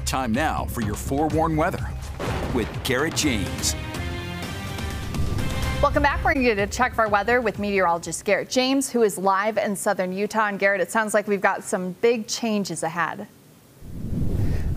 Time now for your forewarned weather with Garrett James. Welcome back. We're going to check our weather with meteorologist Garrett James, who is live in southern Utah. And Garrett, it sounds like we've got some big changes ahead.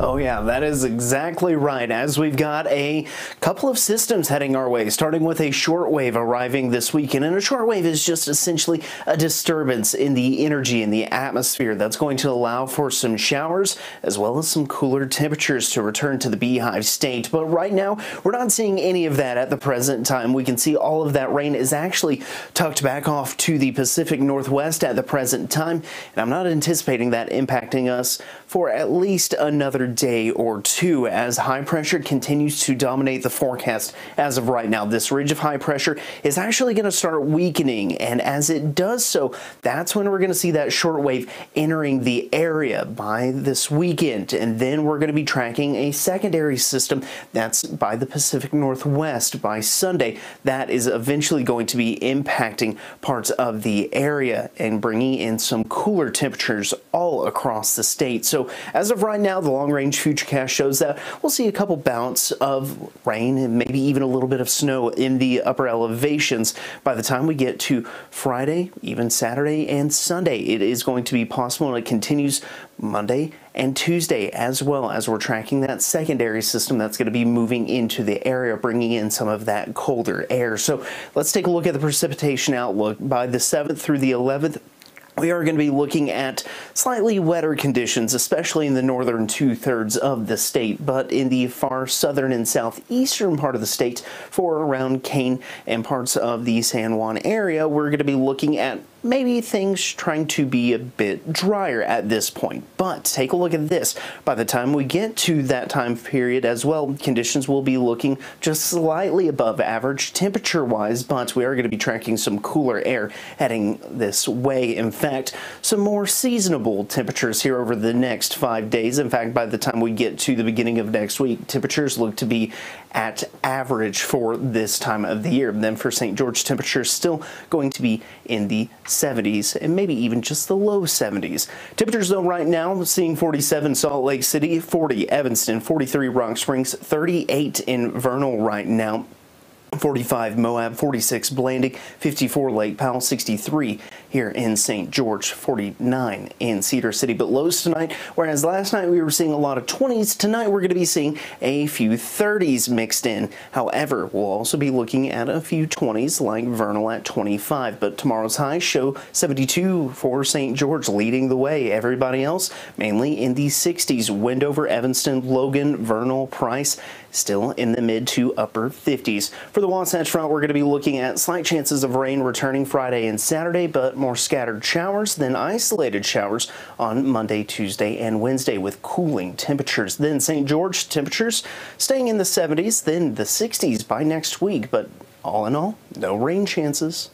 Oh yeah, that is exactly right, as we've got a couple of systems heading our way, starting with a shortwave arriving this weekend. And a shortwave is just essentially a disturbance in the energy in the atmosphere that's going to allow for some showers as well as some cooler temperatures to return to the Beehive State. But right now, we're not seeing any of that at the present time. We can see all of that rain is actually tucked back off to the Pacific Northwest at the present time, and I'm not anticipating that impacting us for at least another day or two as high pressure continues to dominate the forecast as of right now. This ridge of high pressure is actually going to start weakening, and as it does so, that's when we're going to see that short wave entering the area by this weekend. And then we're going to be tracking a secondary system that's by the Pacific Northwest by Sunday. That is eventually going to be impacting parts of the area and bringing in some cooler temperatures all across the state. So as of right now, the long range futurecast shows that we'll see a couple bouts of rain and maybe even a little bit of snow in the upper elevations by the time we get to Friday, even Saturday and Sunday. It is going to be possible, and it continues Monday and Tuesday as well, as we're tracking that secondary system that's going to be moving into the area, bringing in some of that colder air. So let's take a look at the precipitation outlook. By the 7th through the 11th, we are going to be looking at slightly wetter conditions, especially in the northern two-thirds of the state, but in the far southern and southeastern part of the state for around Kane and parts of the San Juan area, we're going to be looking at maybe things trying to be a bit drier at this point. But take a look at this. By the time we get to that time period as well, conditions will be looking just slightly above average temperature-wise, but we are going to be tracking some cooler air heading this way. In fact, some more seasonable temperatures here over the next 5 days. In fact, by the time we get to the beginning of next week, temperatures look to be at average for this time of the year. And then for St. George, temperatures still going to be in the 70s and maybe even just the low 70s. Temperatures though right now, seeing 47 Salt Lake City, 40 Evanston, 43 Rock Springs, 38 in Vernal right now, 45 Moab, 46 Blanding, 54 Lake Powell, 63 here in St. George, 49 in Cedar City. But lows tonight, whereas last night we were seeing a lot of 20s, tonight we're going to be seeing a few 30s mixed in. However, we'll also be looking at a few 20s like Vernal at 25. But tomorrow's highs show 72 for St. George leading the way. Everybody else mainly in the 60s. Wendover, Evanston, Logan, Vernal, Price still in the mid to upper 50s. For the Wasatch Front, we're going to be looking at slight chances of rain returning Friday and Saturday, but more scattered showers than isolated showers on Monday, Tuesday, and Wednesday with cooling temperatures. Then St. George, temperatures staying in the 70s, then the 60s by next week, but all in all, no rain chances.